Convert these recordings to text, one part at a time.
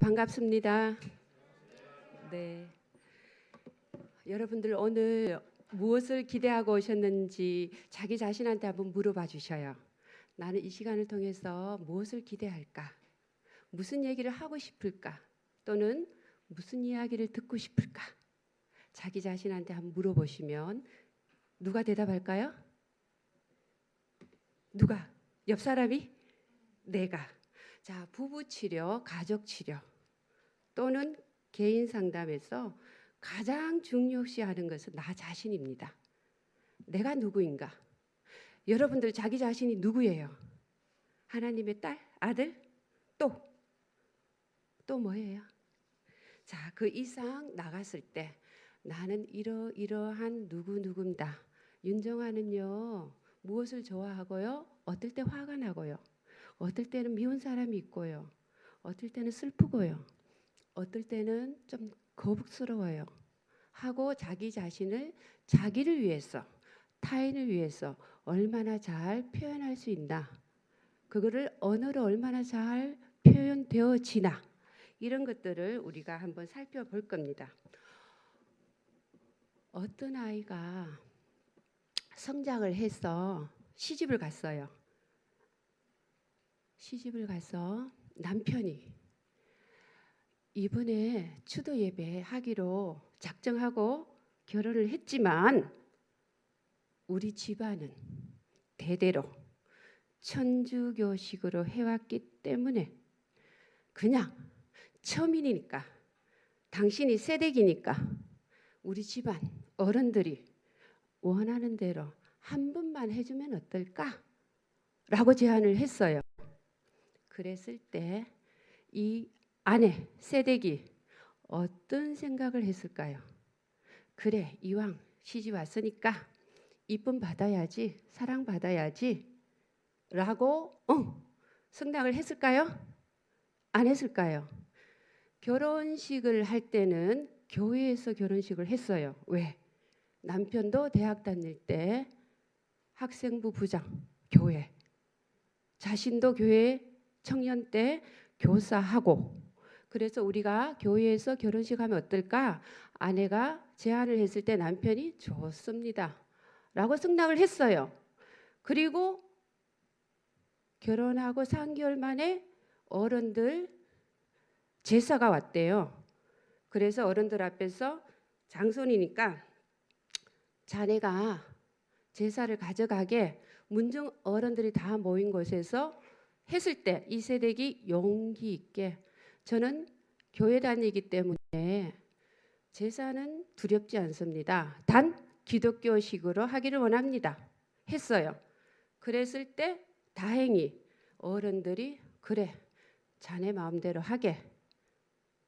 반갑습니다. 네. 여러분들 오늘 무엇을 기대하고 오셨는지 자기 자신한테 한번 물어봐 주셔요. 나는 이 시간을 통해서 무엇을 기대할까? 무슨 얘기를 하고 싶을까? 또는 무슨 이야기를 듣고 싶을까? 자기 자신한테 한번 물어보시면 누가 대답할까요? 누가? 옆 사람이? 내가. 자, 부부 치료, 가족 치료 또는 개인 상담에서 가장 중요시하는 것은 나 자신입니다. 내가 누구인가? 여러분들 자기 자신이 누구예요? 하나님의 딸, 아들? 또 뭐예요? 자, 그 이상 나갔을 때 나는 이러이러한 누구누구입니다. 윤정아는요, 무엇을 좋아하고요? 어떨 때 화가 나고요? 어떨 때는 미운 사람이 있고요. 어떨 때는 슬프고요. 어떨 때는 좀 거북스러워요. 하고 자기 자신을 자기를 위해서, 타인을 위해서 얼마나 잘 표현할 수 있나. 그거를 언어로 얼마나 잘 표현되어지나. 이런 것들을 우리가 한번 살펴볼 겁니다. 어떤 아이가 성장을 해서 시집을 갔어요. 시집을 가서 남편이 이번에 추도 예배 하기로 작정하고 결혼을 했지만 우리 집안은 대대로 천주교식으로 해왔기 때문에 그냥 처음이니까 당신이 새댁이니까 우리 집안 어른들이 원하는 대로 한 번만 해주면 어떨까? 라고 제안을 했어요. 그랬을 때 이 아내, 새댁이 어떤 생각을 했을까요? 그래, 이왕 시집 왔으니까 이쁨 받아야지, 사랑 받아야지 라고 승낙을 했을까요? 안 했을까요? 결혼식을 할 때는 교회에서 결혼식을 했어요. 왜? 남편도 대학 다닐 때 학생부 부장, 교회. 자신도 교회 청년 때 교사하고. 그래서 우리가 교회에서 결혼식 하면 어떨까? 아내가 제안을 했을 때 남편이 좋습니다 라고 승낙을 했어요. 그리고 결혼하고 3개월 만에 어른들 제사가 왔대요. 그래서 어른들 앞에서 장손이니까 자네가 제사를 가져가게 문중 어른들이 다 모인 곳에서 했을 때 이 새댁이 용기 있게 저는 교회 다니기 때문에 제사는 두렵지 않습니다. 단 기독교식으로 하기를 원합니다. 했어요. 그랬을 때 다행히 어른들이 그래 자네 마음대로 하게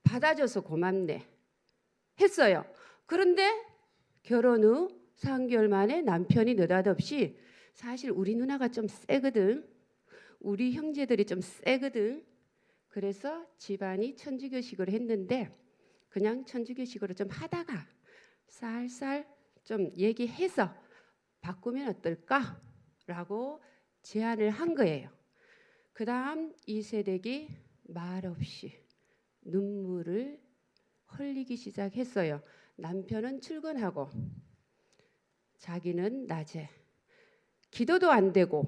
받아줘서 고맙네 했어요. 그런데 결혼 후 3개월 만에 남편이 느닷없이 사실 우리 누나가 좀 세거든. 우리 형제들이 좀 세거든. 그래서 집안이 천주교식으로 했는데 그냥 천주교식으로 좀 하다가 살살 좀 얘기해서 바꾸면 어떨까? 라고 제안을 한 거예요. 그 다음 이 새댁이 말없이 눈물을 흘리기 시작했어요. 남편은 출근하고 자기는 낮에 기도도 안 되고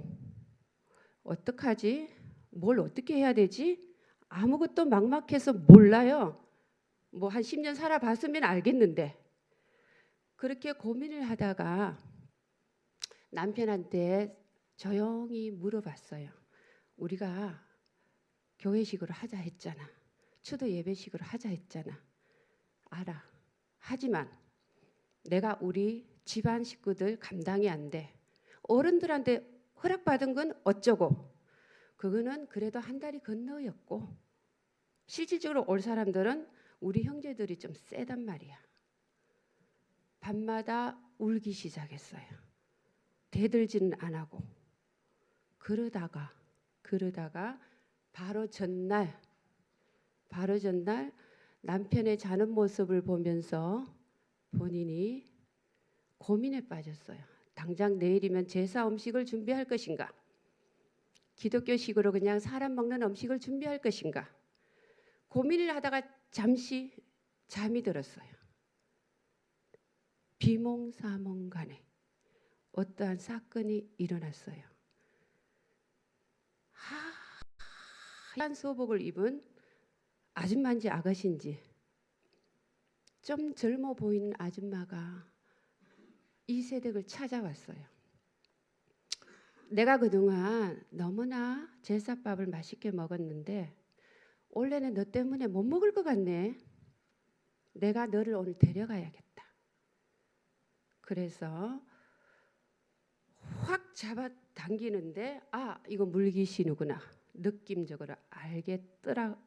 어떡하지? 뭘 어떻게 해야 되지? 아무것도 막막해서 몰라요. 뭐 한 10년 살아봤으면 알겠는데 그렇게 고민을 하다가 남편한테 조용히 물어봤어요. 우리가 교회식으로 하자 했잖아. 추도 예배식으로 하자 했잖아. 알아. 하지만 내가 우리 집안 식구들 감당이 안 돼. 어른들한테 허락받은 건 어쩌고. 그거는 그래도 한 달이 건너였고 실질적으로 올 사람들은 우리 형제들이 좀 세단 말이야. 밤마다 울기 시작했어요. 대들지는 안 하고. 그러다가 바로 전날 남편의 자는 모습을 보면서 본인이 고민에 빠졌어요. 당장 내일이면 제사 음식을 준비할 것인가? 기독교식으로 그냥 사람 먹는 음식을 준비할 것인가? 고민을 하다가 잠시 잠이 들었어요. 비몽사몽간에 어떠한 사건이 일어났어요. 하얀 소복을 입은 아줌마인지 아가씨인지 좀 젊어 보이는 아줌마가 이세댁을 찾아왔어요. 내가 그동안 너무나 제사밥을 맛있게 먹었는데 원래는 너 때문에 못 먹을 것 같네. 내가 너를 오늘 데려가야겠다. 그래서 확 잡아당기는데 아, 이거 물귀신이구나. 느낌적으로 알겠더라고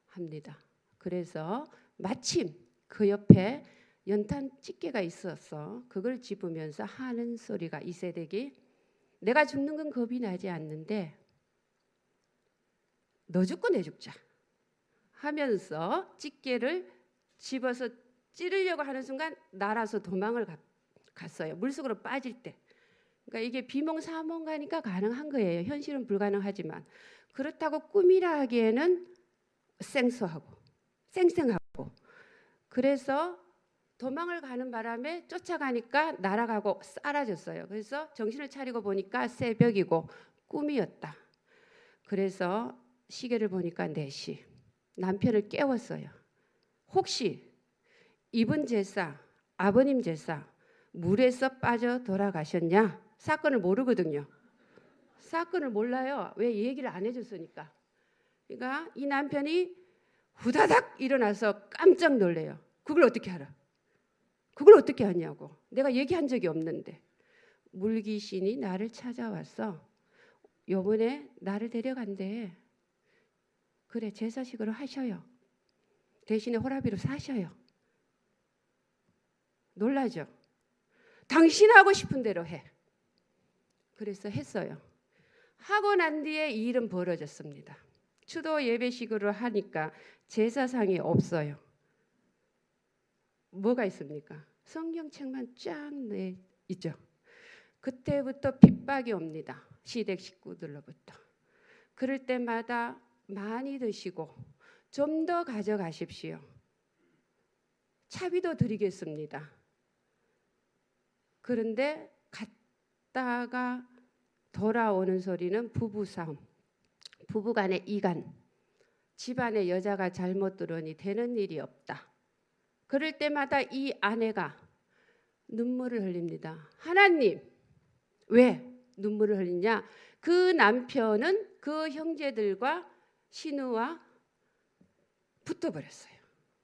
합니다. 그래서 마침 그 옆에 연탄 찌개가 있었어. 그걸 집으면서 하는 소리가 이세댁이 내가 죽는 건 겁이 나지 않는데 너 죽고 내 죽자 하면서 찌개를 집어서 찌르려고 하는 순간 날아서 도망을 갔어요. 물속으로 빠질 때. 그러니까 이게 비몽사몽가니까 가능한 거예요. 현실은 불가능하지만 그렇다고 꿈이라 하기에는 생소하고 쌩쌩하고 그래서 도망을 가는 바람에 쫓아가니까 날아가고 사라졌어요. 그래서 정신을 차리고 보니까 새벽이고 꿈이었다. 그래서 시계를 보니까 4시. 남편을 깨웠어요. 혹시 이분 제사, 아버님 제사 물에서 빠져 돌아가셨냐? 사건을 모르거든요. 사건을 몰라요. 왜 얘기를 안 해줬으니까. 그러니까 이 남편이 후다닥 일어나서 깜짝 놀래요. 그걸 어떻게 알아? 그걸 어떻게 하냐고. 내가 얘기한 적이 없는데. 물귀신이 나를 찾아와서 요번에 나를 데려간대. 그래, 제사식으로 하셔요. 대신에 호라비로 사셔요. 놀라죠? 당신 하고 싶은 대로 해. 그래서 했어요. 하고 난 뒤에 이 일은 벌어졌습니다. 추도 예배식으로 하니까 제사상이 없어요. 뭐가 있습니까? 성경책만 쫙 내 있죠. 그때부터 핍박이 옵니다. 시댁 식구들로부터. 그럴 때마다 많이 드시고 좀 더 가져가십시오. 차비도 드리겠습니다. 그런데 갔다가 돌아오는 소리는 부부싸움, 부부간의 이간, 집안에 여자가 잘못 들어오니 되는 일이 없다. 그럴 때마다 이 아내가 눈물을 흘립니다. 하나님, 왜 눈물을 흘리냐? 그 남편은 그 형제들과 신우와 붙어버렸어요.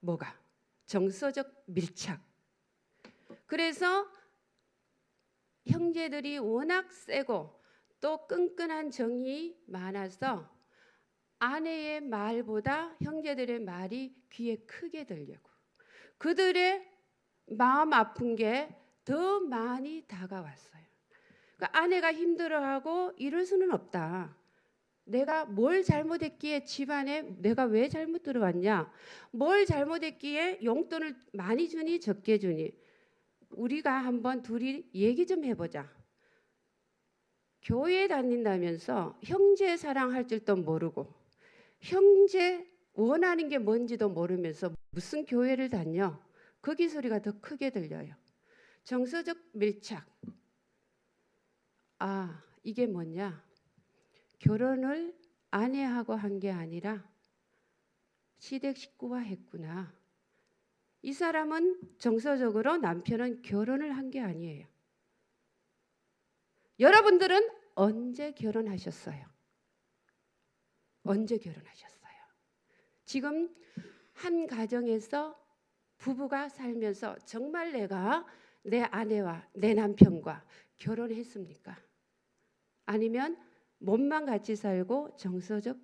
뭐가? 정서적 밀착. 그래서 형제들이 워낙 세고 또 끈끈한 정이 많아서 아내의 말보다 형제들의 말이 귀에 크게 들려고 그들의 마음 아픈 게 더 많이 다가왔어요. 그러니까 아내가 힘들어하고 이럴 수는 없다. 내가 뭘 잘못했기에 집안에 내가 왜 잘못 들어왔냐? 뭘 잘못했기에 용돈을 많이 주니 적게 주니? 우리가 한번 둘이 얘기 좀 해보자. 교회 다닌다면서 형제 사랑할 줄도 모르고 형제 원하는 게 뭔지도 모르면서 무슨 교회를 다녀? 거기 소리가 더 크게 들려요. 정서적 밀착. 아, 이게 뭐냐? 결혼을 아내하고 한 게 아니라 시댁 식구와 했구나. 이 사람은 정서적으로 남편은 결혼을 한 게 아니에요. 여러분들은 언제 결혼하셨어요? 언제 결혼하셨어요? 지금 한 가정에서 부부가 살면서 정말 내가 내 아내와 내 남편과 결혼했습니까? 아니면 몸만 같이 살고 정서적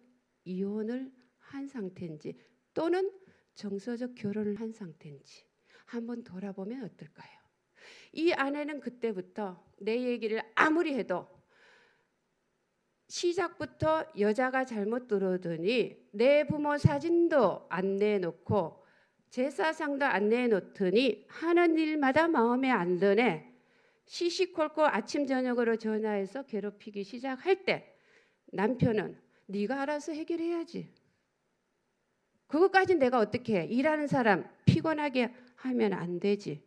이혼을 한 상태인지 또는 정서적 결혼을 한 상태인지 한번 돌아보면 어떨까요? 이 아내는 그때부터 내 얘기를 아무리 해도 시작부터 여자가 잘못 들어오더니 내 부모 사진도 안 내놓고 제사상도 안 내놓더니 하는 일마다 마음에 안 드네. 시시콜콜 아침 저녁으로 전화해서 괴롭히기 시작할 때 남편은 네가 알아서 해결해야지. 그것까지 내가 어떻게 해? 일하는 사람 피곤하게 하면 안 되지.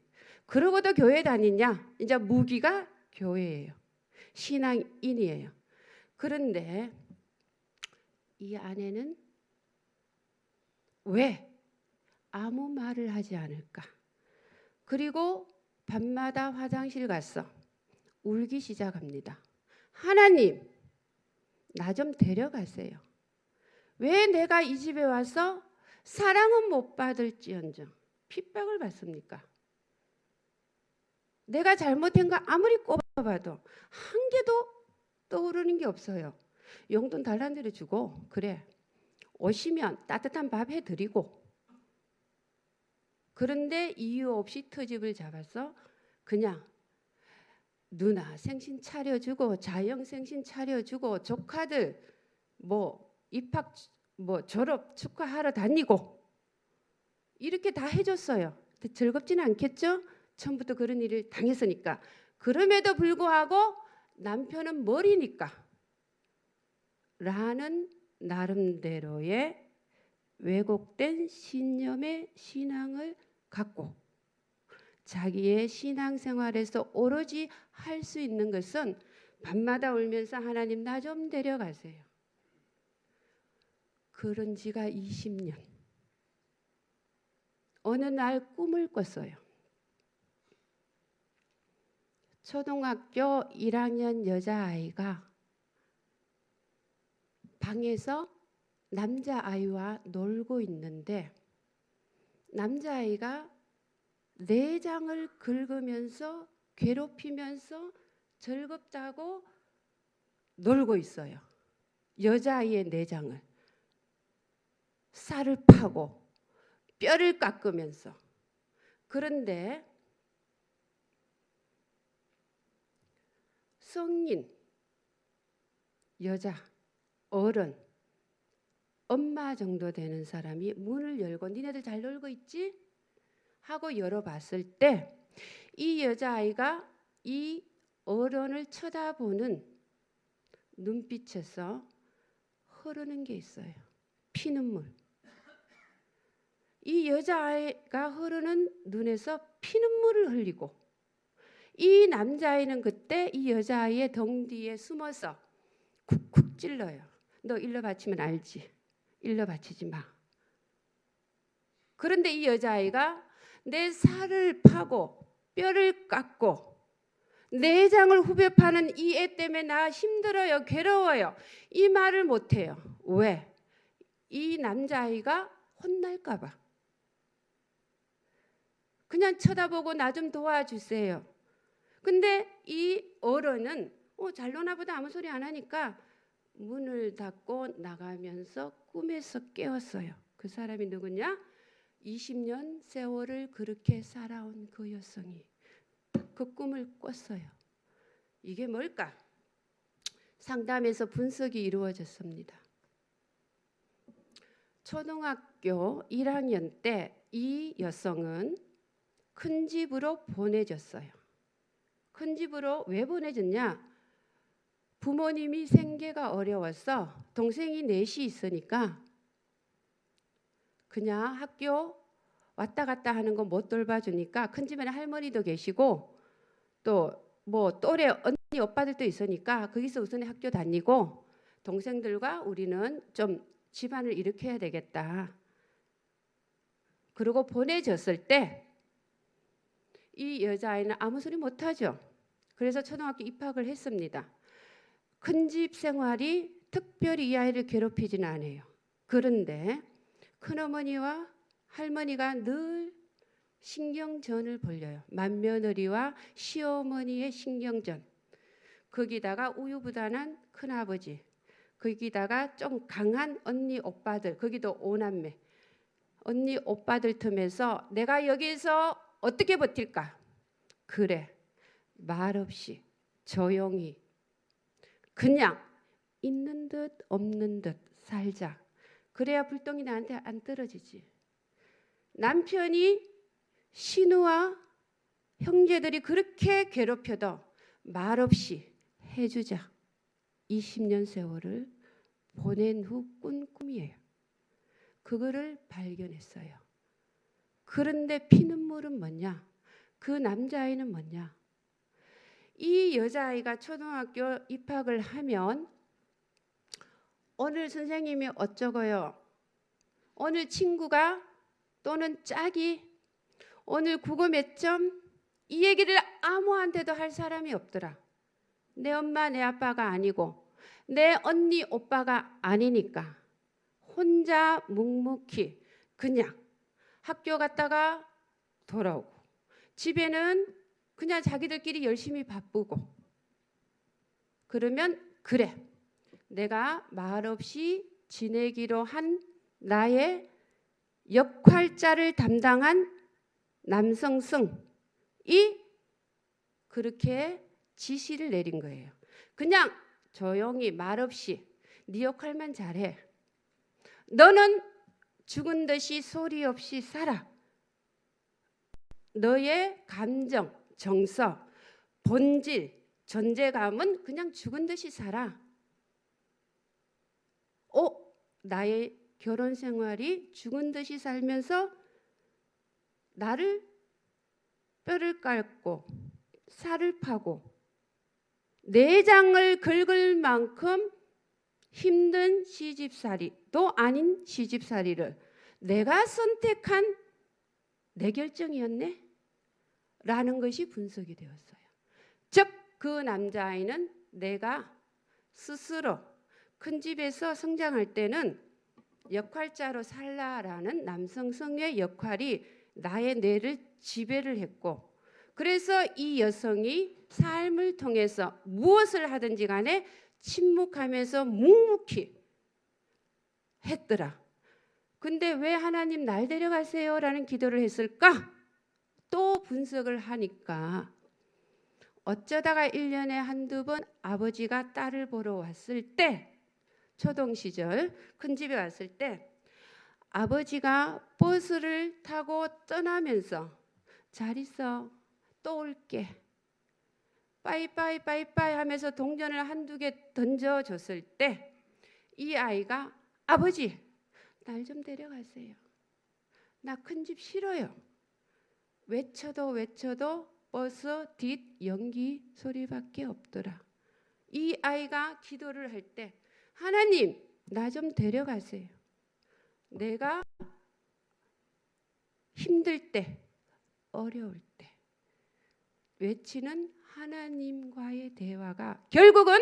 그러고도 교회 다니냐? 이제 무기가 교회예요. 신앙인이에요. 그런데 이 아내는 왜 아무 말을 하지 않을까? 그리고 밤마다 화장실 가서 울기 시작합니다. 하나님, 나 좀 데려가세요. 왜 내가 이 집에 와서 사랑은 못 받을지언정 핍박을 받습니까? 내가 잘못한 거 아무리 꼽아봐도 한 개도 떠오르는 게 없어요. 용돈 달란 대로 주고, 그래, 오시면 따뜻한 밥 해드리고, 그런데 이유 없이 터집을 잡아서 그냥 누나 생신 차려주고, 자영 생신 차려주고, 조카들 뭐 입학 뭐 졸업 축하하러 다니고 이렇게 다 해줬어요. 즐겁지는 않겠죠? 처음부터 그런 일을 당했으니까. 그럼에도 불구하고 남편은 머리니까 라는 나름대로의 왜곡된 신념의 신앙을 갖고 자기의 신앙생활에서 오로지 할 수 있는 것은 밤마다 울면서 하나님 나 좀 데려가세요. 그런 지가 20년. 어느 날 꿈을 꿨어요. 초등학교 1학년 여자아이가 방에서 남자아이와 놀고 있는데 남자아이가 내장을 긁으면서 괴롭히면서 즐겁다고 놀고 있어요. 여자아이의 내장을. 쌀을 파고 뼈를 깎으면서. 그런데 성인, 여자, 어른, 엄마 정도 되는 사람이 문을 열고 니네들 잘 놀고 있지? 하고 열어봤을 때 이 여자아이가 이 어른을 쳐다보는 눈빛에서 흐르는 게 있어요. 피눈물. 이 여자아이가 흐르는 눈에서 피눈물을 흘리고 이 남자아이는 그때 이 여자아이의 등 뒤에 숨어서 쿡쿡 찔러요. 너 일러 바치면 알지? 일러 바치지 마. 그런데 이 여자아이가 내 살을 파고 뼈를 깎고 내장을 후벼 파는 이 애 때문에 나 힘들어요. 괴로워요. 이 말을 못해요. 왜? 이 남자아이가 혼날까 봐. 그냥 쳐다보고 나 좀 도와주세요. 근데 이 어른은 잘 노나 보다 아무 소리 안 하니까 문을 닫고 나가면서 꿈에서 깨웠어요. 그 사람이 누구냐? 20년 세월을 그렇게 살아온 그 여성이 그 꿈을 꿨어요. 이게 뭘까? 상담에서 분석이 이루어졌습니다. 초등학교 1학년 때 이 여성은 큰 집으로 보내졌어요. 큰 집으로 왜 보내졌냐? 부모님이 생계가 어려워서 동생이 넷이 있으니까 그냥 학교 왔다 갔다 하는 거 못 돌봐주니까 큰 집에는 할머니도 계시고 또 뭐 또래 언니 오빠들도 있으니까 거기서 우선 학교 다니고 동생들과 우리는 좀 집안을 일으켜야 되겠다. 그리고 보내졌을 때 이 여자아이는 아무 소리 못하죠. 그래서 초등학교 입학을 했습니다. 큰 집 생활이 특별히 이 아이를 괴롭히지는 않아요. 그런데 큰어머니와 할머니가 늘 신경전을 벌려요. 맏며느리와 시어머니의 신경전. 거기다가 우유부단한 큰아버지. 거기다가 좀 강한 언니 오빠들. 거기도 오남매. 언니 오빠들 틈에서 내가 여기서 어떻게 버틸까? 그래. 말없이 조용히 그냥 있는 듯 없는 듯 살자. 그래야 불똥이 나한테 안 떨어지지. 남편이 신우와 형제들이 그렇게 괴롭혀도 말없이 해주자. 20년 세월을 보낸 후 꾼 꿈이에요. 그거를 발견했어요. 그런데 피눈물은 뭐냐? 그 남자아이는 뭐냐? 이 여자아이가 초등학교 입학을 하면 오늘 선생님이 어쩌고요? 오늘 친구가 또는 짝이 오늘 국어 몇 점? 이 얘기를 아무한테도 할 사람이 없더라. 내 엄마 내 아빠가 아니고 내 언니 오빠가 아니니까 혼자 묵묵히 그냥 학교 갔다가 돌아오고 집에는 그냥 자기들끼리 열심히 바쁘고 그러면 그래 내가 말없이 지내기로 한 나의 역할자를 담당한 남성승이 그렇게 지시를 내린 거예요. 그냥 조용히 말없이 네 역할만 잘해. 너는 죽은 듯이 소리 없이 살아. 너의 감정, 정서, 본질, 존재감은 그냥 죽은 듯이 살아. 나의 결혼 생활이 죽은 듯이 살면서 나를 뼈를 깔고 살을 파고 내장을 긁을 만큼 힘든 시집살이도 아닌 시집살이를 내가 선택한 내 결정이었네? 라는 것이 분석이 되었어요. 즉 그 남자아이는 내가 스스로 큰 집에서 성장할 때는 역할자로 살라라는 남성성의 역할이 나의 뇌를 지배를 했고 그래서 이 여성이 삶을 통해서 무엇을 하든지 간에 침묵하면서 묵묵히 했더라. 근데 왜 하나님 날 데려가세요? 라는 기도를 했을까? 또 분석을 하니까 어쩌다가 1년에 한두 번 아버지가 딸을 보러 왔을 때 초동 시절 큰 집에 왔을 때 아버지가 버스를 타고 떠나면서 잘 있어 또 올게 빠이빠이 빠이빠이 하면서 동전을 한두 개 던져줬을 때 이 아이가 아버지 날 좀 데려가세요. 나 큰 집 싫어요. 외쳐도 버스 뒷 연기 소리밖에 없더라. 이 아이가 기도를 할 때 하나님 나 좀 데려가세요. 내가 힘들 때 어려울 때 외치는 하나님과의 대화가 결국은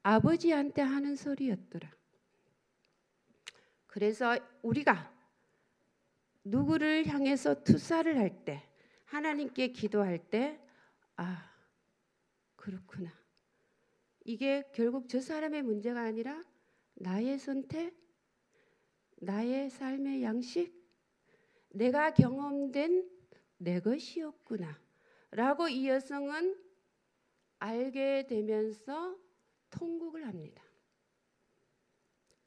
아버지한테 하는 소리였더라. 그래서 우리가 누구를 향해서 투사를 할 때 하나님께 기도할 때 그렇구나. 이게 결국 저 사람의 문제가 아니라 나의 선택, 나의 삶의 양식, 내가 경험된 내 것이었구나 라고 이 여성은 알게 되면서 통곡을 합니다.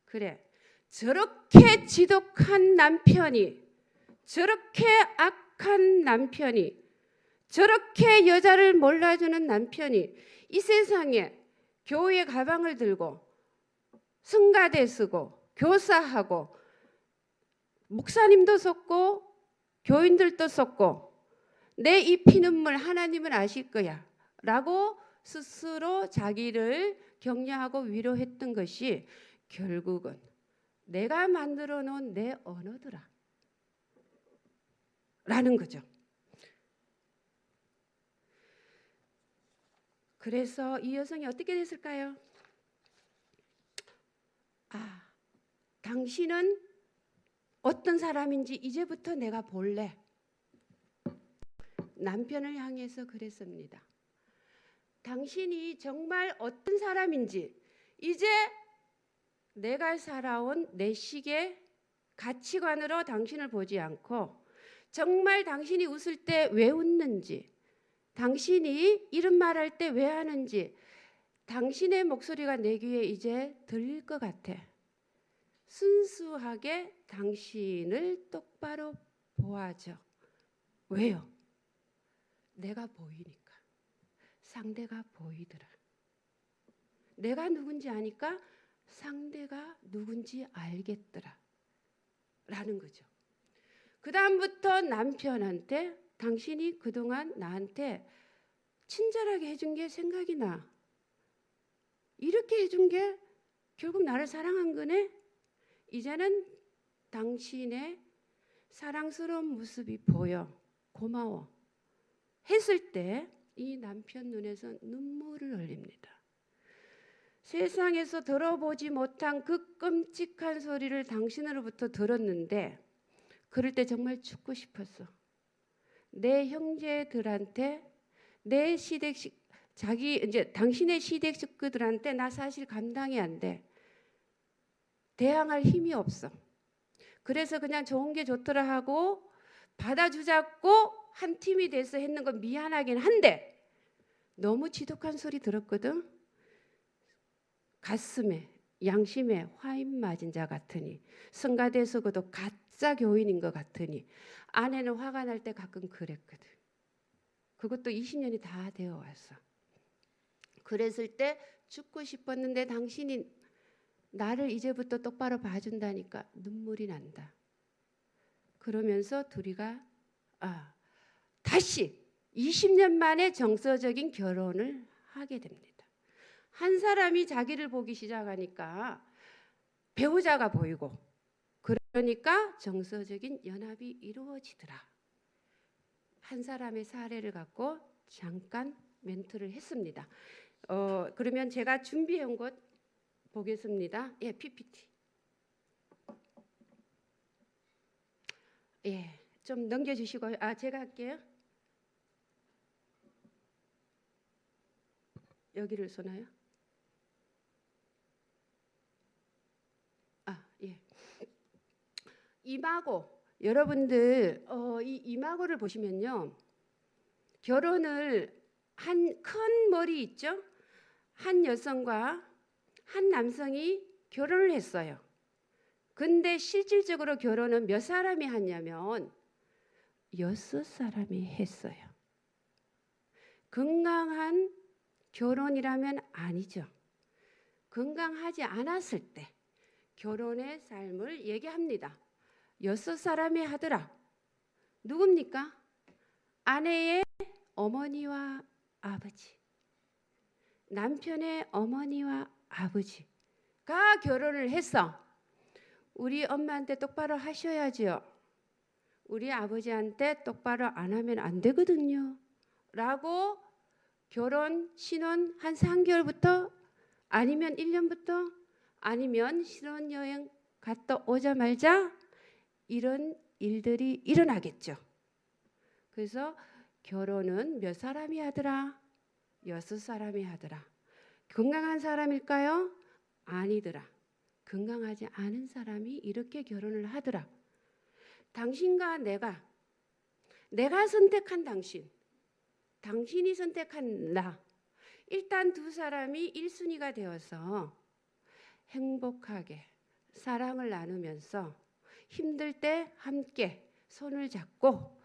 그래, 저렇게 지독한 남편이, 저렇게 악한 남편이, 저렇게 여자를 몰라주는 남편이 이 세상에 교회 가방을 들고 성가대 쓰고 교사하고 목사님도 속고 교인들도 속고 내 이 피눈물 하나님은 아실 거야 라고 스스로 자기를 격려하고 위로했던 것이 결국은 내가 만들어 놓은 내 언어더라 라는 거죠. 그래서 이 여성이 어떻게 됐을까요? 당신은 어떤 사람인지 이제부터 내가 볼래. 남편을 향해서 그랬습니다. 당신이 정말 어떤 사람인지 이제 내가 살아온 내 식의 가치관으로 당신을 보지 않고 정말 당신이 웃을 때 왜 웃는지 당신이 이런 말할 때 왜 하는지 당신의 목소리가 내 귀에 이제 들릴 것 같아. 순수하게 당신을 똑바로 보아줘. 왜요? 내가 보이니까. 상대가 보이더라. 내가 누군지 아니까 상대가 누군지 알겠더라. 라는 거죠. 그 다음부터 남편한테 당신이 그동안 나한테 친절하게 해준 게 생각이 나. 이렇게 해준 게 결국 나를 사랑한 거네. 이제는 당신의 사랑스러운 모습이 보여. 고마워. 했을 때 이 남편 눈에서 눈물을 흘립니다. 세상에서 들어보지 못한 그 끔찍한 소리를 당신으로부터 들었는데 그럴 때 정말 죽고 싶었어. 내 형제들한테 내 시댁 당신의 시댁 식구들한테 나 사실 감당이 안 돼. 대항할 힘이 없어. 그래서 그냥 좋은 게 좋더라 하고 받아주자고 한 팀이 돼서 했는 건 미안하긴 한데 너무 지독한 소리 들었거든. 가슴에 양심에 화인 맞은 자 같으니 성가대에서 그도 가짜 교인인 것 같으니 아내는 화가 날 때 가끔 그랬거든. 그것도 20년이 다 되어 왔어. 그랬을 때 죽고 싶었는데 당신이 나를 이제부터 똑바로 봐준다니까 눈물이 난다. 그러면서 둘이가 다시 20년 만에 정서적인 결혼을 하게 됩니다. 한 사람이 자기를 보기 시작하니까 배우자가 보이고 그러니까 정서적인 연합이 이루어지더라. 한 사람의 사례를 갖고 잠깐 멘트를 했습니다. 그러면 제가 준비해온 것 보겠습니다. 예, PPT. 예, 좀 넘겨주시고요. 제가 할게요. 여기를 쏘나요? 예. 이마고. 여러분들 이 이마고를 보시면요. 결혼을 한 큰 머리 있죠? 한 여성과 한 남성이 결혼을 했어요. 근데 실질적으로 결혼은 몇 사람이 하냐면 6사람이 했어요. 건강한 결혼이라면 아니죠. 건강하지 않았을 때 결혼의 삶을 얘기합니다. 6사람이 하더라. 누굽니까? 아내의 어머니와 아버지, 남편의 어머니와 아버지가 결혼을 했어. 우리 엄마한테 똑바로 하셔야죠. 우리 아버지한테 똑바로 안 하면 안 되거든요. 라고 결혼 신혼 한 3개월부터 아니면 1년부터 아니면 신혼여행 갔다 오자마자 이런 일들이 일어나겠죠. 그래서 결혼은 몇 사람이 하더라? 6사람이 하더라. 건강한 사람일까요? 아니더라. 건강하지 않은 사람이 이렇게 결혼을 하더라. 당신과 내가 선택한 당신, 당신이 선택한 나, 일단 두 사람이 1순위가 되어서 행복하게 사랑을 나누면서 힘들 때 함께 손을 잡고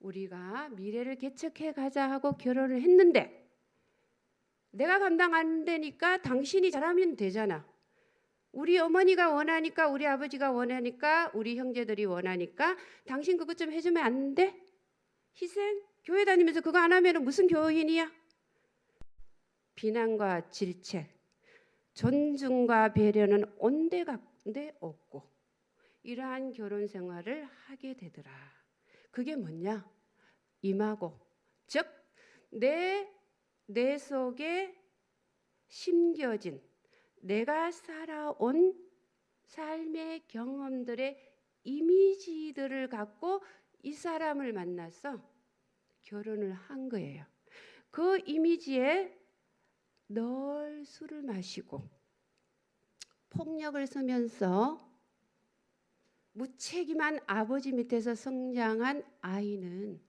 우리가 미래를 개척해 가자 하고 결혼을 했는데 내가 감당 안 되니까 당신이 잘하면 되잖아. 우리 어머니가 원하니까 우리 아버지가 원하니까 우리 형제들이 원하니까 당신 그것 좀 해주면 안 돼? 희생? 교회 다니면서 그거 안 하면 무슨 교인이야? 비난과 질책, 존중과 배려는 온데간데 없고 이러한 결혼 생활을 하게 되더라. 그게 뭐냐? 임하고 즉 내 속에 심겨진 내가 살아온 삶의 경험들의 이미지들을 갖고 이 사람을 만나서 결혼을 한 거예요. 그 이미지에 늘 술을 마시고 폭력을 쓰면서 무책임한 아버지 밑에서 성장한 아이는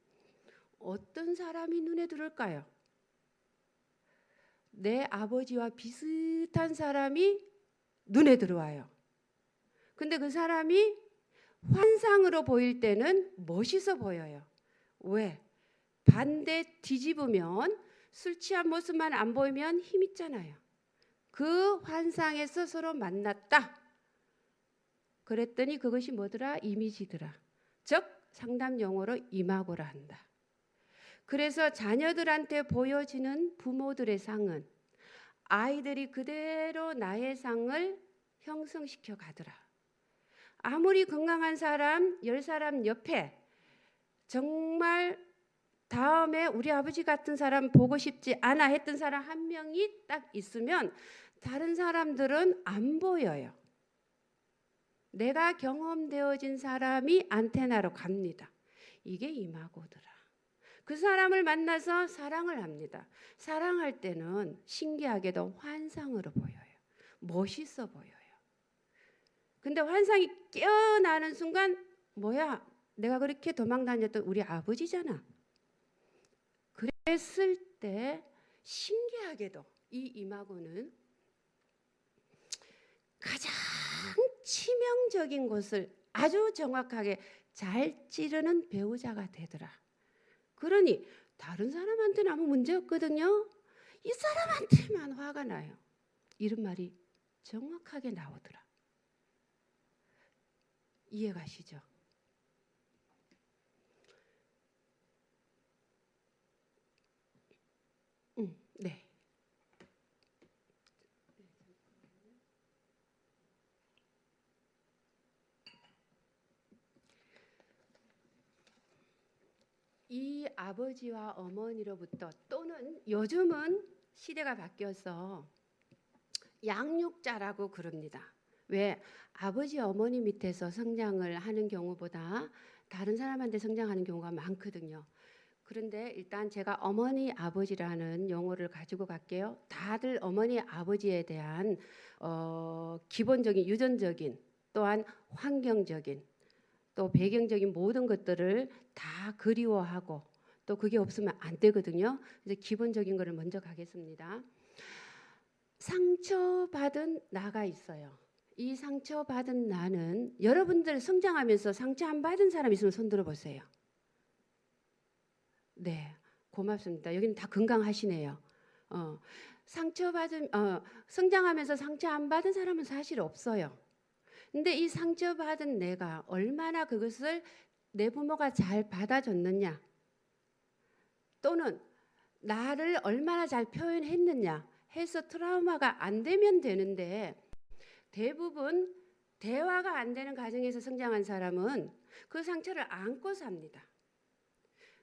어떤 사람이 눈에 들을까요? 내 아버지와 비슷한 사람이 눈에 들어와요. 근데 그 사람이 환상으로 보일 때는 멋있어 보여요. 왜? 반대 뒤집으면 술 취한 모습만 안 보이면 힘 있잖아요. 그 환상에서 서로 만났다. 그랬더니 그것이 뭐더라? 이미지더라. 즉 상담 용어로 이마고라 한다. 그래서 자녀들한테 보여지는 부모들의 상은 아이들이 그대로 나의 상을 형성시켜 가더라. 아무리 건강한 사람 10사람 옆에 정말 다음에 우리 아버지 같은 사람 보고 싶지 않아 했던 사람 한 명이 딱 있으면 다른 사람들은 안 보여요. 내가 경험되어진 사람이 안테나로 갑니다. 이게 이마고더라. 그 사람을 만나서 사랑을 합니다. 사랑할 때는 신기하게도 환상으로 보여요. 멋있어 보여요. 근데 환상이 깨어나는 순간 뭐야? 내가 그렇게 도망 다녔던 우리 아버지잖아. 그랬을 때 신기하게도 이 이마고는 가장 치명적인 곳을 아주 정확하게 잘 찌르는 배우자가 되더라. 그러니 다른 사람한테는 아무 문제 없거든요. 이 사람한테만 화가 나요. 이런 말이 정확하게 나오더라. 이해가시죠? 네. 이 아버지와 어머니로부터 또는 요즘은 시대가 바뀌어서 양육자라고 그럽니다. 왜? 아버지 어머니 밑에서 성장을 하는 경우보다 다른 사람한테 성장하는 경우가 많거든요. 그런데 일단 제가 어머니 아버지라는 용어를 가지고 갈게요. 다들 어머니 아버지에 대한 기본적인 유전적인 또한 환경적인 또 배경적인 모든 것들을 다 그리워하고 또 그게 없으면 안 되거든요. 그래서 기본적인 거를 먼저 가겠습니다. 상처받은 나가 있어요. 이 상처받은 나는 여러분들 성장하면서 상처 안 받은 사람 있으면 손 들어보세요. 네, 고맙습니다. 여기는 다 건강하시네요. 상처받은 성장하면서 상처 안 받은 사람은 사실 없어요. 근데 이 상처받은 내가 얼마나 그것을 내 부모가 잘 받아줬느냐 또는 나를 얼마나 잘 표현했느냐 해서 트라우마가 안 되면 되는데 대부분 대화가 안 되는 가정에서 성장한 사람은 그 상처를 안고 삽니다.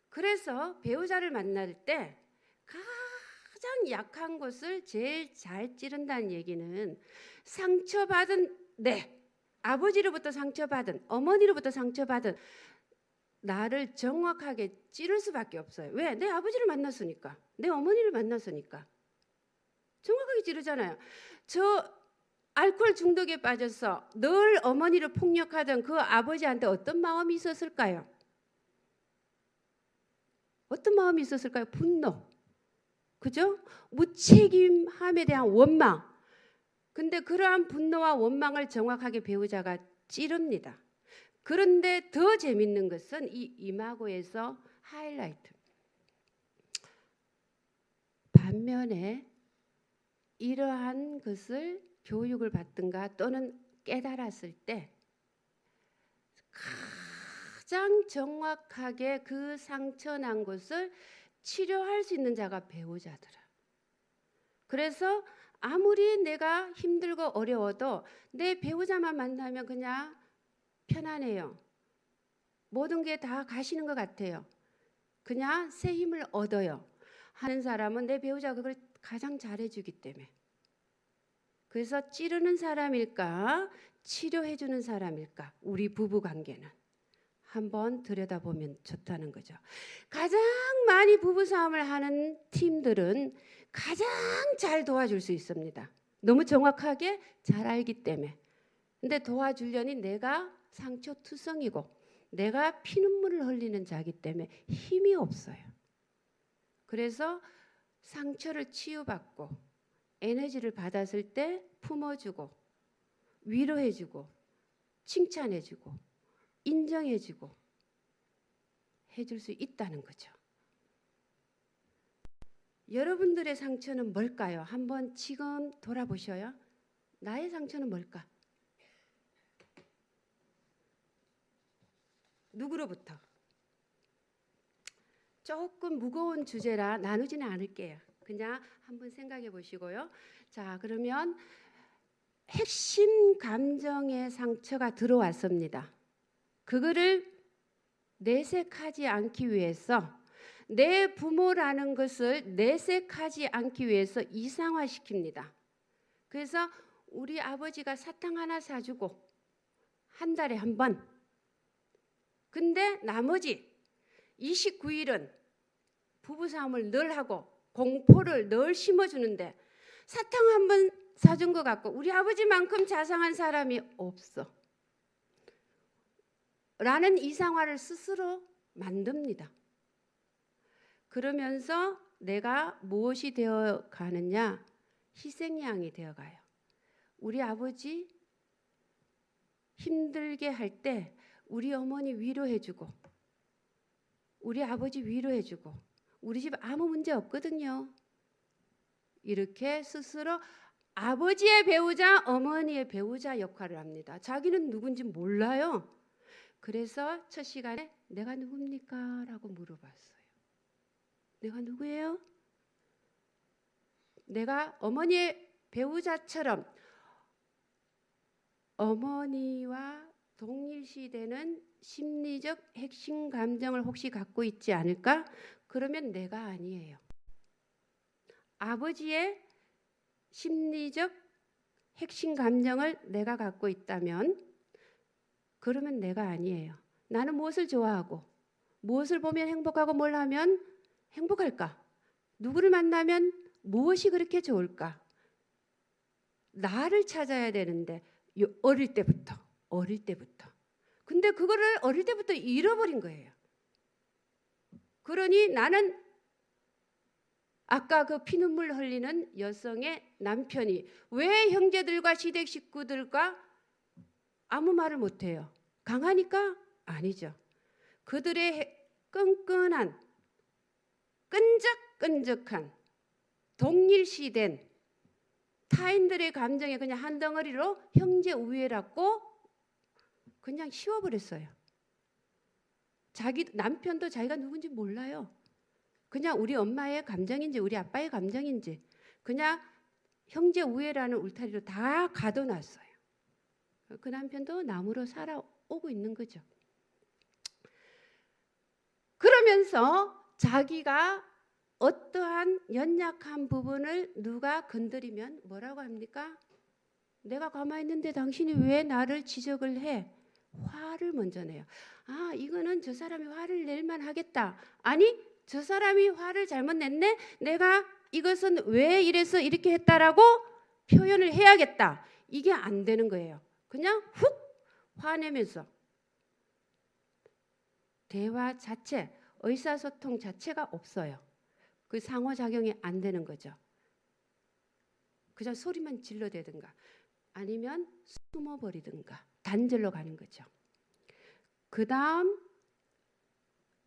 그래서 배우자를 만날 때 가장 약한 곳을 제일 잘 찌른다는 얘기는 상처받은 아버지로부터 상처받은 어머니로부터 상처받은 나를 정확하게 찌를 수밖에 없어요. 왜? 내 아버지를 만났으니까. 내 어머니를 만났으니까. 정확하게 찌르잖아요. 저 알코올 중독에 빠져서 늘 어머니를 폭력하던 그 아버지한테 어떤 마음이 있었을까요? 어떤 마음이 있었을까요? 분노. 그죠? 무책임함에 대한 원망. 근데 그러한 분노와 원망을 정확하게 배우자가 찌릅니다. 그런데 더 재밌는 것은 이 이마고에서 하이라이트. 반면에 이러한 것을 교육을 받든가 또는 깨달았을 때 가장 정확하게 그 상처 난 것을 치료할 수 있는 자가 배우자더라. 그래서 아무리 내가 힘들고 어려워도 내 배우자만 만나면 그냥 편안해요. 모든 게 다 가시는 것 같아요. 그냥 새 힘을 얻어요. 하는 사람은 내 배우자가 그걸 가장 잘해주기 때문에. 그래서 찌르는 사람일까? 치료해주는 사람일까? 우리 부부 관계는. 한번 들여다보면 좋다는 거죠. 가장 많이 부부싸움을 하는 팀들은 가장 잘 도와줄 수 있습니다. 너무 정확하게 잘 알기 때문에. 근데 도와주려니 내가 상처투성이고 내가 피눈물을 흘리는 자기 때문에 힘이 없어요. 그래서 상처를 치유받고 에너지를 받았을 때 품어주고 위로해주고 칭찬해주고 인정해주고 해줄 수 있다는 거죠. 여러분들의 상처는 뭘까요? 한번 지금 돌아보셔요. 나의 상처는 뭘까? 누구로부터? 조금 무거운 주제라 나누지는 않을게요. 그냥 한번 생각해 보시고요. 자, 그러면 핵심 감정의 상처가 들어왔습니다. 그거를 내색하지 않기 위해서 내 부모라는 것을 내색하지 않기 위해서 이상화시킵니다. 그래서 우리 아버지가 사탕 하나 사주고 한 달에 한 번. 근데 나머지 29일은 부부싸움을 늘 하고 공포를 늘 심어주는데 사탕 한 번 사준 것 같고 우리 아버지만큼 자상한 사람이 없어. 라는 이상화를 스스로 만듭니다. 그러면서 내가 무엇이 되어 가느냐? 희생양이 되어 가요. 우리 아버지 힘들게 할 때 우리 어머니 위로해주고 우리 아버지 위로해주고 우리 집 아무 문제 없거든요. 이렇게 스스로 아버지의 배우자, 어머니의 배우자 역할을 합니다. 자기는 누군지 몰라요. 그래서 첫 시간에 내가 누굽니까? 라고 물어봤어요. 내가 누구예요? 내가 어머니의 배우자처럼 어머니와 동일시되는 심리적 핵심 감정을 혹시 갖고 있지 않을까? 그러면 내가 아니에요. 아버지의 심리적 핵심 감정을 내가 갖고 있다면 그러면 내가 아니에요. 나는 무엇을 좋아하고 무엇을 보면 행복하고 뭘 하면 행복할까? 누구를 만나면 무엇이 그렇게 좋을까? 나를 찾아야 되는데 어릴 때부터. 근데 그거를 어릴 때부터 잃어버린 거예요. 그러니 나는 아까 그 피눈물 흘리는 여성의 남편이 왜 형제들과 시댁 식구들과 아무 말을 못해요? 강하니까? 아니죠. 그들의 끈끈한 끈적끈적한 동일시된 타인들의 감정에 그냥 한 덩어리로 형제 우애라고 그냥 씌워버렸어요. 자기 남편도 자기가 누군지 몰라요. 그냥 우리 엄마의 감정인지 우리 아빠의 감정인지 그냥 형제 우애라는 울타리로 다 가둬놨어요. 그 남편도 남으로 살아오고 있는 거죠. 그러면서 자기가 어떠한 연약한 부분을 누가 건드리면 뭐라고 합니까? 내가 가만히 있는데 당신이 왜 나를 지적을 해? 화를 먼저 내요. 아, 이거는 저 사람이 화를 낼만 하겠다. 아니, 저 사람이 화를 잘못 냈네. 내가 이것은 왜 이래서 이렇게 했다라고 표현을 해야겠다. 이게 안 되는 거예요. 그냥 훅 화내면서 대화 자체, 의사소통 자체가 없어요. 그 상호작용이 안 되는 거죠. 그냥 소리만 질러대든가 아니면 숨어버리든가 단절로 가는 거죠. 그 다음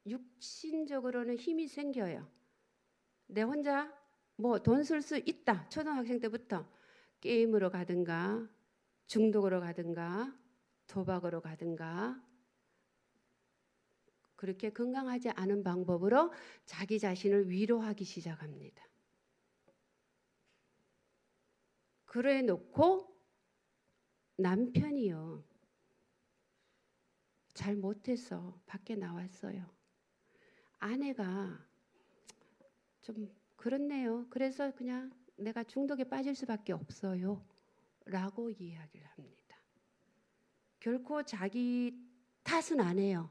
육신적으로는 힘이 생겨요. 내 혼자 뭐 돈 쓸 수 있다. 초등학생 때부터 게임으로 가든가 중독으로 가든가 도박으로 가든가 그렇게 건강하지 않은 방법으로 자기 자신을 위로하기 시작합니다. 그래 놓고 남편이요. 잘 못해서 밖에 나왔어요. 아내가 좀 그렇네요. 그래서 그냥 내가 중독에 빠질 수밖에 없어요. 라고 이야기를 합니다. 결코 자기 탓은 안 해요.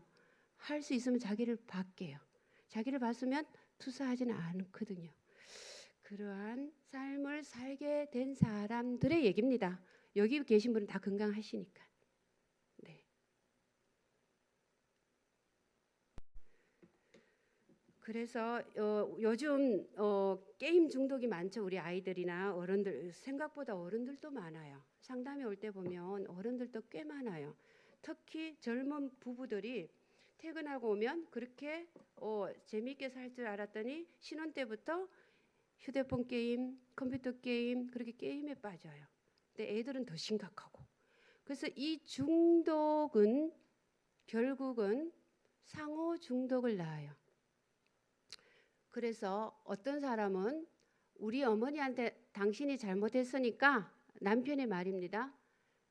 할 수 있으면 자기를 받게요. 자기를 봤으면 투사하지는 않거든요. 그러한 삶을 살게 된 사람들의 얘기입니다. 여기 계신 분은 다 건강하시니까. 네. 그래서 요즘 게임 중독이 많죠. 우리 아이들이나 어른들 생각보다 어른들도 많아요. 상담에 올 때 보면 어른들도 꽤 많아요. 특히 젊은 부부들이 퇴근하고 오면 그렇게 재미있게 살 줄 알았더니 신혼 때부터 휴대폰 게임, 컴퓨터 게임 그렇게 게임에 빠져요. 근데 애들은 더 심각하고. 그래서 이 중독은 결국은 상호 중독을 낳아요. 그래서 어떤 사람은 우리 어머니한테 당신이 잘못했으니까 남편의 말입니다.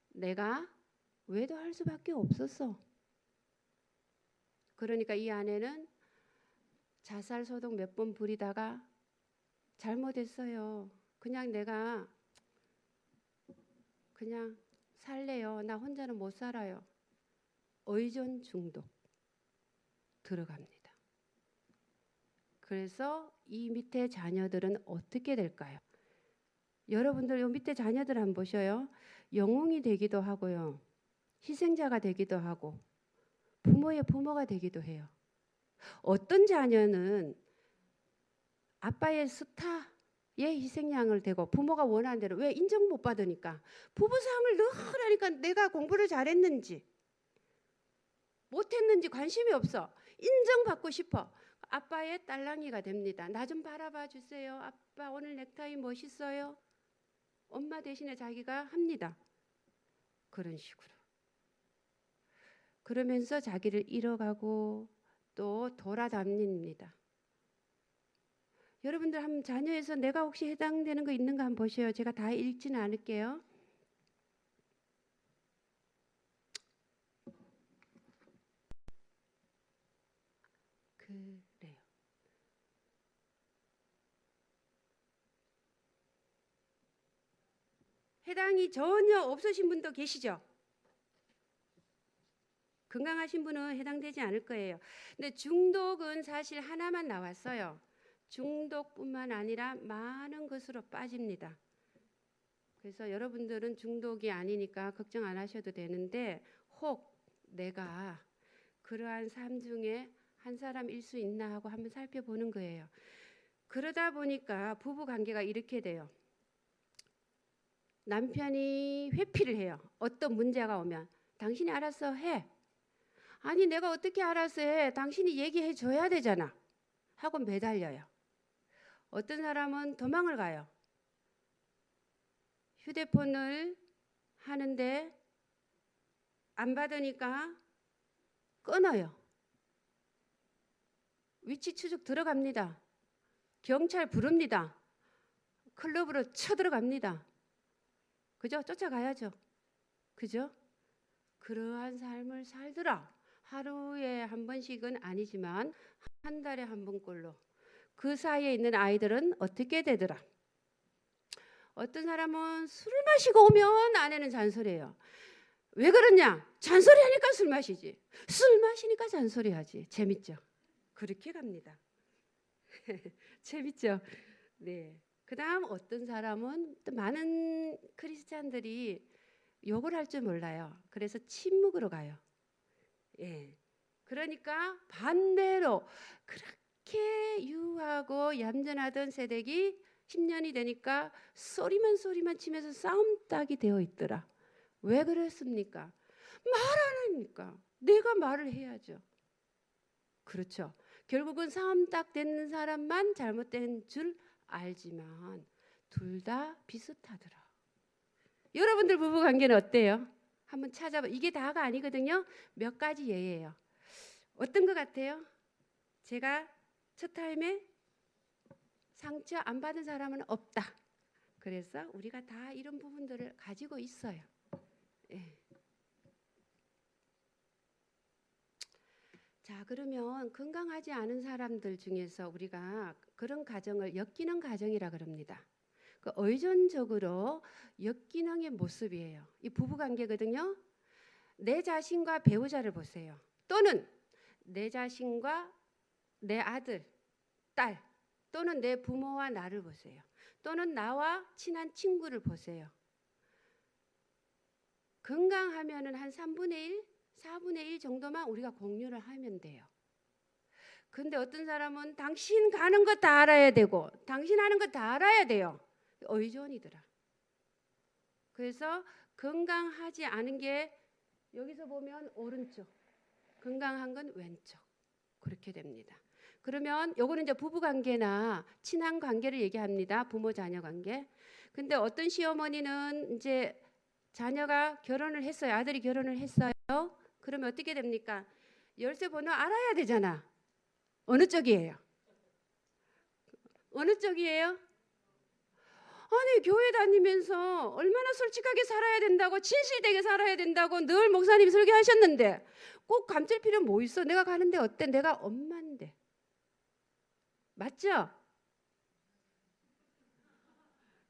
내가 외도할 수밖에 없었어. 그러니까 이 아내는 자살 소동 몇 번 부리다가 잘못했어요. 그냥 내가 그냥 살래요. 나 혼자는 못 살아요. 의존 중독 들어갑니다. 그래서 이 밑에 자녀들은 어떻게 될까요? 여러분들 이 밑에 자녀들 한번 보셔요. 영웅이 되기도 하고요. 희생자가 되기도 하고 부모의 부모가 되기도 해요. 어떤 자녀는 아빠의 스타의 희생양을 되고 부모가 원하는 대로 왜 인정 못 받으니까 부부상을 늘 하니까 내가 공부를 잘했는지 못했는지 관심이 없어. 인정받고 싶어. 아빠의 딸랑이가 됩니다. 나 좀 바라봐 주세요. 아빠 오늘 넥타이 멋있어요. 엄마 대신에 자기가 합니다. 그런 식으로. 그러면서 자기를 잃어가고 또 돌아다닙니다. 여러분들 한번 자녀에서 내가 혹시 해당되는 거 있는가 한번 보세요. 제가 다 읽지는 않을게요. 그래요. 해당이 전혀 없으신 분도 계시죠? 건강하신 분은 해당되지 않을 거예요. 근데 중독은 사실 하나만 나왔어요. 중독뿐만 아니라 많은 것으로 빠집니다. 그래서 여러분들은 중독이 아니니까 걱정 안 하셔도 되는데 혹 내가 그러한 삶 중에 한 사람일 수 있나 하고 한번 살펴보는 거예요. 그러다 보니까 부부 관계가 이렇게 돼요. 남편이 회피를 해요. 어떤 문제가 오면 당신이 알아서 해. 아니 내가 어떻게 알아서 해. 당신이 얘기해 줘야 되잖아. 하고 매달려요. 어떤 사람은 도망을 가요. 휴대폰을 하는데 안 받으니까 끊어요. 위치 추적 들어갑니다. 경찰 부릅니다. 클럽으로 쳐들어갑니다. 그죠? 쫓아가야죠. 그죠? 그러한 삶을 살더라. 하루에 한 번씩은 아니지만 한 달에 한 번꼴로. 그 사이에 있는 아이들은 어떻게 되더라? 어떤 사람은 술을 마시고 오면 아내는 잔소리해요. 왜 그러냐? 잔소리하니까 술 마시지. 술 마시니까 잔소리하지. 재밌죠? 그렇게 갑니다. 재밌죠? 네. 그다음 어떤 사람은 또 많은 크리스찬들이 욕을 할 줄 몰라요. 그래서 침묵으로 가요. 예. 그러니까 반대로 그렇게 유하고 얌전하던 세대기 10년이 되니까 소리만 치면서 싸움닭이 되어 있더라. 왜 그랬습니까? 말 안 하니까. 내가 말을 해야죠. 그렇죠. 결국은 싸움닭 되는 사람만 잘못된 줄 알지만 둘 다 비슷하더라. 여러분들 부부 관계는 어때요? 한번 찾아봐. 이게 다가 아니거든요. 몇 가지 예예요. 어떤 것 같아요? 제가 첫 타임에 상처 안 받은 사람은 없다. 그래서 우리가 다 이런 부분들을 가지고 있어요. 예. 자, 그러면 건강하지 않은 사람들 중에서 우리가 그런 가정을 역기능 가정이라 그럽니다. 그 의존적으로 역기능의 모습이에요. 이 부부 관계거든요. 내 자신과 배우자를 보세요. 또는 내 자신과 내 아들, 딸, 또는 내 부모와 나를 보세요. 또는 나와 친한 친구를 보세요. 건강하면은 한 3분의 1, 4분의 1 정도만 우리가 공유를 하면 돼요. 근데 어떤 사람은 당신 가는 거 다 알아야 되고 당신 하는 거 다 알아야 돼요. 의존이더라. 그래서 건강하지 않은 게 여기서 보면 오른쪽, 건강한 건 왼쪽. 그렇게 됩니다. 그러면 요거는 이제 부부 관계나 친한 관계를 얘기합니다. 부모 자녀 관계. 근데 어떤 시어머니는 이제 자녀가 결혼을 했어요. 아들이 결혼을 했어요. 그러면 어떻게 됩니까? 열쇠 번호 알아야 되잖아. 어느 쪽이에요? 어느 쪽이에요? 아니 교회 다니면서 얼마나 솔직하게 살아야 된다고 진실되게 살아야 된다고 늘 목사님이 설교하셨는데 꼭 감출 필요 뭐 있어? 내가 가는데 어때? 내가 엄마인데. 맞죠?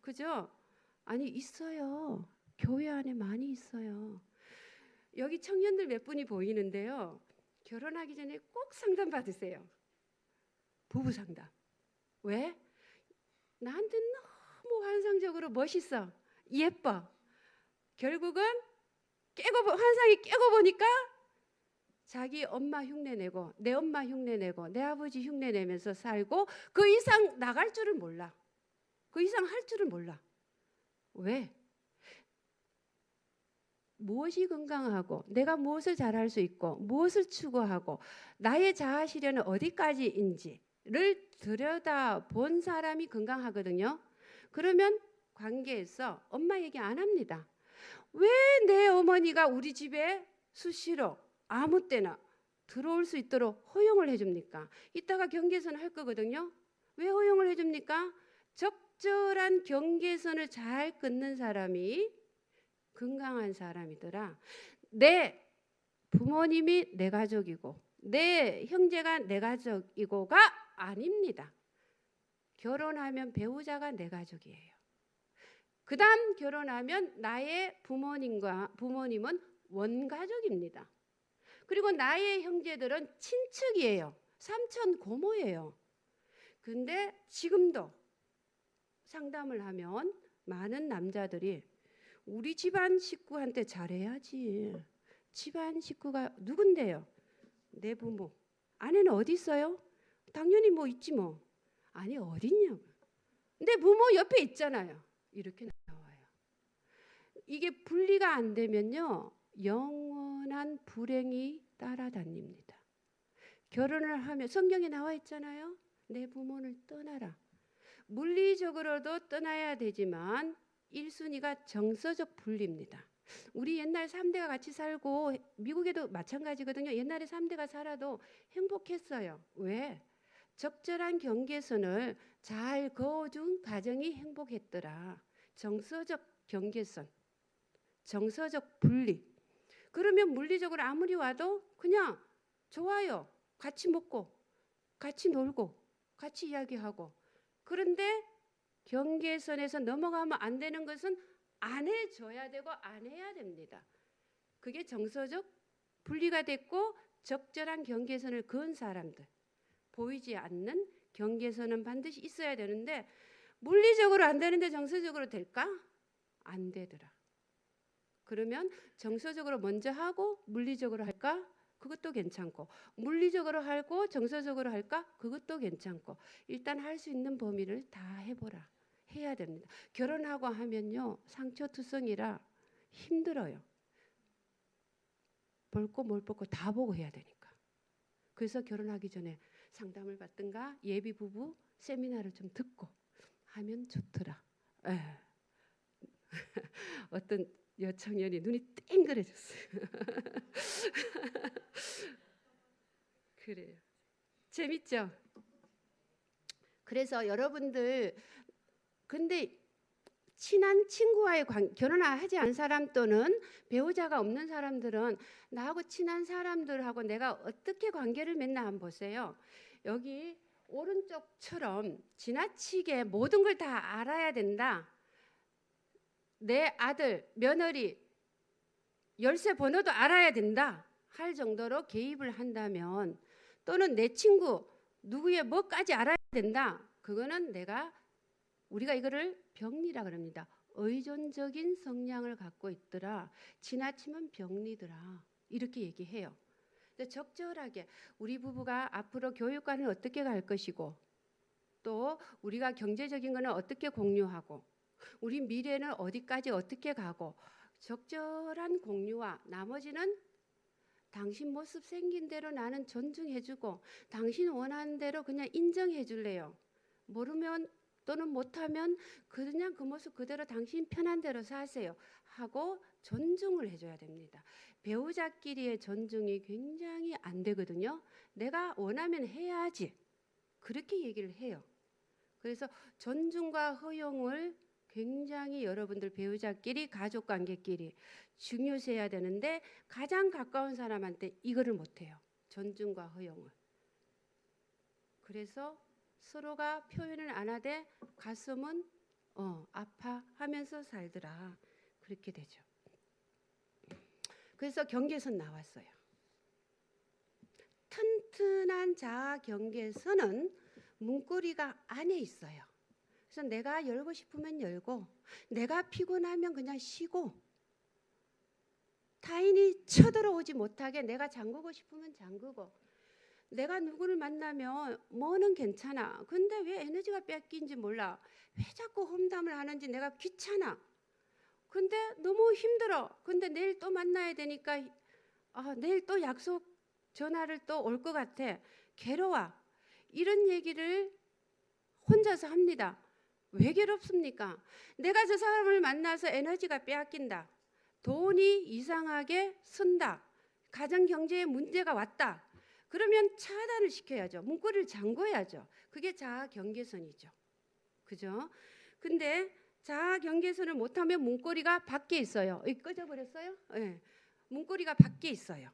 그죠? 아니 있어요. 교회 안에 많이 있어요. 여기 청년들 몇 분이 보이는데요. 결혼하기 전에 꼭 상담 받으세요. 부부 상담. 왜? 나한테 너무 환상적으로 멋있어. 예뻐. 결국은 환상이 깨고 보니까 자기 엄마 흉내내고 내 엄마 흉내내고 내 아버지 흉내내면서 살고 그 이상 나갈 줄을 몰라. 그 이상 할 줄을 몰라. 왜? 무엇이 건강하고 내가 무엇을 잘할 수 있고 무엇을 추구하고 나의 자아 실현은 어디까지인지를 들여다본 사람이 건강하거든요. 그러면 관계에서 엄마 얘기 안 합니다. 왜 내 어머니가 우리 집에 수시로 아무 때나 들어올 수 있도록 허용을 해줍니까? 이따가 경계선 할 거거든요. 왜 허용을 해줍니까? 적절한 경계선을 잘 끊는 사람이 건강한 사람이더라. 내 부모님이 내 가족이고 내 형제가 내 가족이고가 아닙니다. 결혼하면 배우자가 내 가족이에요. 그 다음 결혼하면 나의 부모님은 원가족입니다. 그리고 나의 형제들은 친척이에요. 삼촌 고모예요. 근데 지금도 상담을 하면 많은 남자들이 우리 집안 식구한테 잘해야지. 집안 식구가 누군데요? 내 부모. 아내는 어디 있어요? 당연히 뭐 있지 뭐. 아니 어딨냐고. 내 부모 옆에 있잖아요. 이렇게 나와요. 이게 분리가 안 되면요. 영원한 불행이 따라다닙니다. 결혼을 하면 성경에 나와 있잖아요. 내 부모를 떠나라. 물리적으로도 떠나야 되지만 1순위가 정서적 분리입니다. 우리 옛날 3대가 같이 살고 미국에도 마찬가지거든요. 옛날에 3대가 살아도 행복했어요. 왜? 적절한 경계선을 잘 그어준 가정이 행복했더라. 정서적 경계선, 정서적 분리. 그러면 물리적으로 아무리 와도 그냥 좋아요. 같이 먹고, 같이 놀고, 같이 이야기하고. 그런데 경계선에서 넘어가면 안 되는 것은 안 해줘야 되고 안 해야 됩니다. 그게 정서적 분리가 됐고 적절한 경계선을 그은 사람들. 보이지 않는 경계선은 반드시 있어야 되는데 물리적으로 안 되는데 정서적으로 될까? 안 되더라. 그러면 정서적으로 먼저 하고 물리적으로 할까? 그것도 괜찮고 물리적으로 하고 정서적으로 할까? 그것도 괜찮고 일단 할 수 있는 범위를 다 해보라. 해야 됩니다. 결혼하고 하면요. 상처투성이라 힘들어요. 볼거 뭘 볼거 다 보고 해야 되니까. 그래서 결혼하기 전에 상담을 받든가 예비 부부 세미나를 좀 듣고 하면 좋더라. 어떤 여청년이 눈이 땡그레졌어요. 그래요. 재밌죠? 그래서 여러분들 근데 친한 친구와의 결혼을 하지 않은 사람 또는 배우자가 없는 사람들은 나하고 친한 사람들하고 내가 어떻게 관계를 맺나 한번 보세요. 여기 오른쪽처럼 지나치게 모든 걸 다 알아야 된다. 내 아들, 며느리, 열쇠 번호도 알아야 된다 할 정도로 개입을 한다면 또는 내 친구 누구의 뭐까지 알아야 된다. 그거는 우리가 이거를 병리라 그럽니다. 의존적인 성향을 갖고 있더라. 지나치면 병리더라. 이렇게 얘기해요. 적절하게 우리 부부가 앞으로 교육관을 어떻게 갈 것이고 또 우리가 경제적인 거는 어떻게 공유하고 우리 미래는 어디까지 어떻게 가고 적절한 공유와 나머지는 당신 모습 생긴 대로 나는 존중해주고 당신 원하는 대로 그냥 인정해줄래요. 모르면 또는 못하면 그냥 그 모습 그대로 당신 편한 대로 사세요 하고 존중을 해줘야 됩니다. 배우자끼리의 존중이 굉장히 안 되거든요. 내가 원하면 해야지. 그렇게 얘기를 해요. 그래서 존중과 허용을 굉장히 여러분들 배우자끼리 가족관계끼리 중요시해야 되는데 가장 가까운 사람한테 이거를 못해요. 존중과 허용을. 그래서 서로가 표현을 안 하되 가슴은 아파하면서 살더라. 그렇게 되죠. 그래서 경계선 나왔어요. 튼튼한 자아 경계선은 문고리가 안에 있어요. 그래서 내가 열고 싶으면 열고 내가 피곤하면 그냥 쉬고 타인이 쳐들어오지 못하게 내가 잠그고 싶으면 잠그고 내가 누구를 만나면 뭐는 괜찮아. 근데 왜 에너지가 뺏긴지 몰라. 왜 자꾸 험담을 하는지 내가 귀찮아. 근데 너무 힘들어. 근데 내일 또 만나야 되니까 내일 또 약속 전화를 또 올 것 같아. 괴로워. 이런 얘기를 혼자서 합니다. 왜 괴롭습니까? 내가 저 사람을 만나서 에너지가 빼앗긴다. 돈이 이상하게 쓴다. 가정 경제에 문제가 왔다. 그러면 차단을 시켜야죠. 문고리를 잠궈야죠. 그게 자아 경계선이죠. 그죠? 근데 자아 경계선을 못하면 문고리가 밖에 있어요. 꺼져버렸어요? 네. 문고리가 밖에 있어요.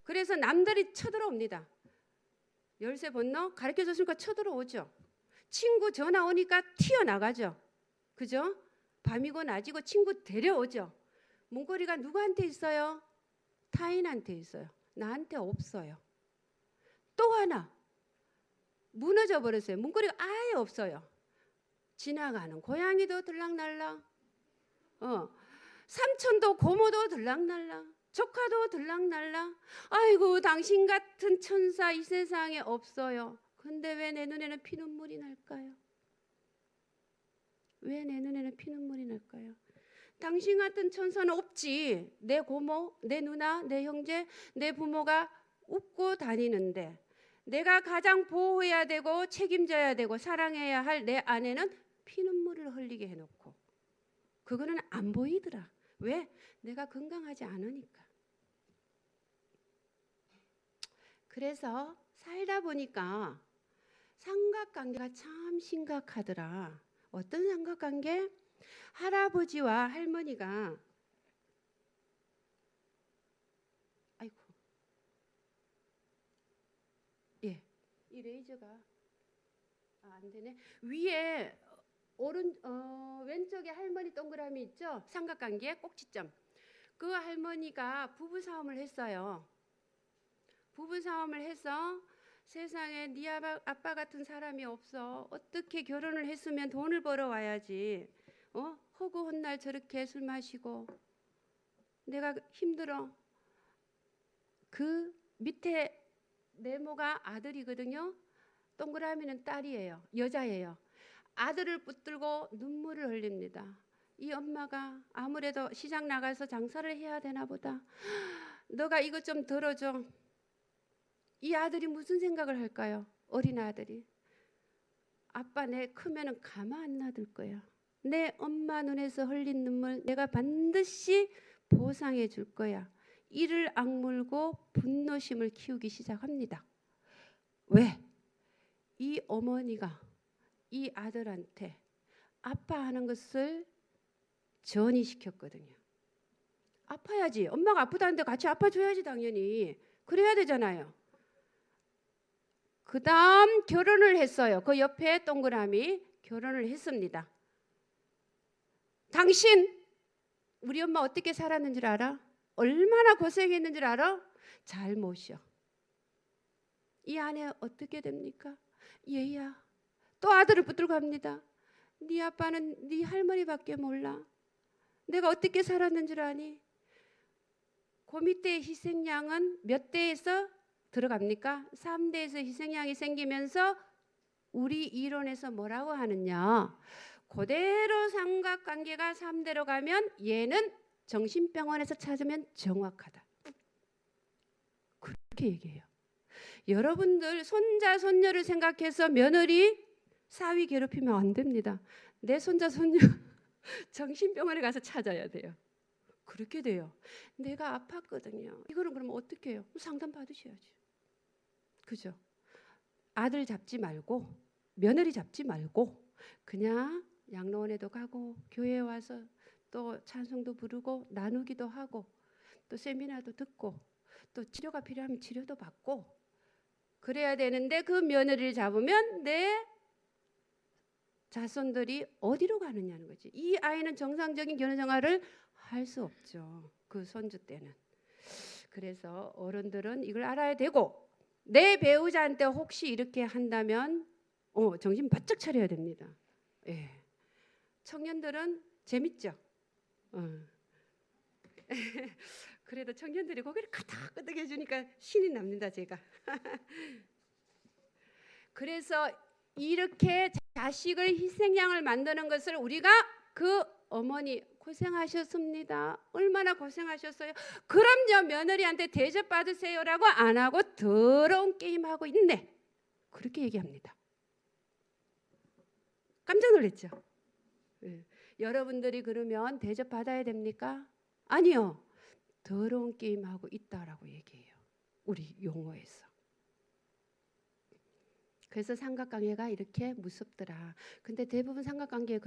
그래서 남들이 쳐들어옵니다. 열쇠 번호 가르쳐줬으니까 쳐들어오죠. 친구 전화 오니까 튀어나가죠. 그죠? 밤이고 낮이고 친구 데려오죠. 문고리가 누구한테 있어요? 타인한테 있어요. 나한테 없어요. 또 하나 무너져 버렸어요. 문고리가 아예 없어요. 지나가는 고양이도 들락날락, 삼촌도 고모도 들락날락, 조카도 들락날락. 아이고 당신 같은 천사 이 세상에 없어요. 근데 왜 내 눈에는 피눈물이 날까요? 왜 내 눈에는 피눈물이 날까요? 당신 같은 천사는 없지. 내 고모, 내 누나, 내 형제, 내 부모가 웃고 다니는데 내가 가장 보호해야 되고 책임져야 되고 사랑해야 할 내 아내는 피눈물을 흘리게 해놓고 그거는 안 보이더라. 왜? 내가 건강하지 않으니까. 그래서 살다 보니까 삼각관계가 참 심각하더라. 어떤 삼각관계? 할아버지와 할머니가 아이고 이 레이저가 안 되네. 위에 왼쪽에 할머니 동그라미 있죠? 삼각관계 꼭지점. 그 할머니가 부부싸움을 했어요. 부부싸움을 해서 세상에 네 아빠 같은 사람이 없어. 어떻게 결혼을 했으면 돈을 벌어와야지. 허구 헛날 저렇게 술 마시고 내가 힘들어. 그 밑에 네모가 아들이거든요. 동그라미는 딸이에요. 여자예요. 아들을 붙들고 눈물을 흘립니다. 이 엄마가 아무래도 시장 나가서 장사를 해야 되나 보다. 너가 이것 좀 들어줘. 이 아들이 무슨 생각을 할까요? 어린 아들이. 아빠 내 크면은 가만 안 놔둘 거야. 내 엄마 눈에서 흘린 눈물 내가 반드시 보상해 줄 거야. 이를 악물고 분노심을 키우기 시작합니다. 왜? 이 어머니가 이 아들한테 아파하는 것을 전이시켰거든요. 아파야지. 엄마가 아프다는데 같이 아파줘야지 당연히. 그래야 되잖아요. 그 다음 결혼을 했어요. 그 옆에 동그라미 결혼을 했습니다. 당신 우리 엄마 어떻게 살았는 줄 알아? 얼마나 고생했는 줄 알아? 잘 모셔. 이 아내 어떻게 됩니까? 얘야. 또 아들을 붙들고 갑니다. 네 아빠는 네 할머니밖에 몰라. 내가 어떻게 살았는 줄 아니? 그 밑에 희생양은 몇 대에서 들어갑니까? 3대에서 희생양이 생기면서 우리 이론에서 뭐라고 하느냐? 그대로 삼각관계가 3대로 가면 얘는 정신병원에서 찾으면 정확하다. 그렇게 얘기해요. 여러분들 손자 손녀를 생각해서 며느리 사위 괴롭히면 안 됩니다. 내 손자 손녀 정신병원에 가서 찾아야 돼요. 그렇게 돼요. 내가 아팠거든요. 이거는 그러면 어떻게 해요? 상담 받으셔야죠. 그죠? 아들 잡지 말고 며느리 잡지 말고 그냥 양로원에도 가고 교회에 와서 또 찬송도 부르고 나누기도 하고 또 세미나도 듣고 또 치료가 필요하면 치료도 받고 그래야 되는데 그 며느리를 잡으면 내 자손들이 어디로 가느냐는 거지. 이 아이는 정상적인 결혼 생활을 할 수 없죠. 그 손주 때는. 그래서 어른들은 이걸 알아야 되고 내 배우자한테 혹시 이렇게 한다면 정신 바짝 차려야 됩니다. 예. 청년들은 재밌죠. 그래도 청년들이 고개를 끄덕끄덕 해주니까 신이 납니다, 제가. 그래서 이렇게 자식을 희생양을 만드는 것을 우리가 그 어머니 고생하셨습니다. 얼마나 고생하셨어요. 그럼요 며느리한테 대접받으세요라고 안 하고 더러운 게임하고 있네. 그렇게 얘기합니다. 깜짝 놀랐죠. 네. 여러분들이 그러면 대접받아야 됩니까? 아니요. 더러운 게임하고 있다라고 얘기해요. 우리 용어에서. 그래서 삼각관계가 이렇게 무섭더라. 근데 대부분 삼각관계에